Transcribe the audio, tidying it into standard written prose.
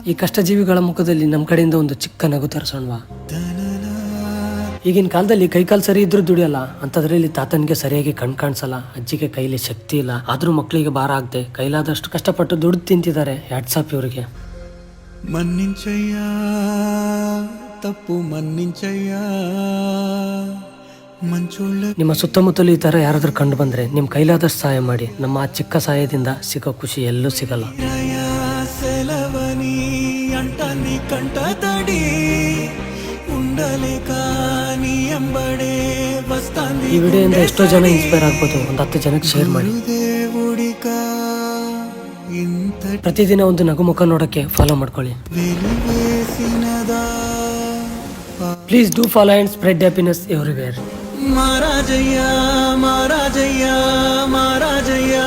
ಈ ಕಷ್ಟಜೀವಿಗಳ ಮುಖದಲ್ಲಿ ನಮ್ಮ ಕಡೆಯಿಂದ ಒಂದು ಚಿಕ್ಕ ನಗು ತರಿಸೋಣವಾ? ಈಗಿನ ಕಾಲದಲ್ಲಿ ಕೈಕಾಲು ಸರಿ ಇದ್ರೂ ದುಡಿಯಲ್ಲ, ಅಂತದ್ರಲ್ಲಿ ತಾತನಿಗೆ ಸರಿಯಾಗಿ ಕಣ್ ಕಾಣಿಸಲ್ಲ, ಅಜ್ಜಿಗೆ ಕೈಲಿ ಶಕ್ತಿ ಇಲ್ಲ, ಆದ್ರೂ ಮಕ್ಕಳಿಗೆ ಭಾರ ಆಗದೆ ಕೈಲಾದಷ್ಟು ಕಷ್ಟಪಟ್ಟು ದುಡ್ಡು ತಿಂತಿದ್ದಾರೆ. ವಾಟ್ಸಾಪ್ ಇವರಿಗೆ ಮನ್ನಿಂಚಯ್ಯ, ತಪ್ಪು ಮನ್ನಿಂಚಯ್ಯ, ಮಂಚುಳ್ಳ. ನಿಮ್ಮ ಸುತ್ತಮುತ್ತಲು ಈ ತರ ಯಾರಾದ್ರೂ ಕಂಡು ಬಂದ್ರೆ ನಿಮ್ ಕೈಲಾದಷ್ಟು ಸಹಾಯ ಮಾಡಿ. ನಮ್ಮ ಆ ಚಿಕ್ಕ ಸಹಾಯದಿಂದ ಸಿಗೋ ಖುಷಿ ಎಲ್ಲೂ ಸಿಗಲ್ಲ. సెలవని అంటని కంట తడి ఉండలే కాని ಎಂಬಡೆ ವಸ್ತಾಂದಿ. ಈ ವಿಡಿಯೋಯಿಂದ ಎಷ್ಟೋ ಜನ ಇನ್ಸ್ಪೈರ್ ಆಗ್ಬೋದು. ಒಂದು 10 ಜನಕ್ಕೆ ಶೇರ್ ಮಾಡಿ. దేవుడిక ಇಂತ ಪ್ರತಿದಿನ ಒಂದು ನಗು ಮುಖ ನೋಡಕ್ಕೆ ಫಾಲೋ ಮಾಡ್ಕೊಳ್ಳಿ. వెలివేసినదా please do follow and spread happiness everywhere. ಮಹಾರಾಜಯ್ಯ ಮಹಾರಾಜಯ್ಯ ಮಹಾರಾಜಯ್ಯ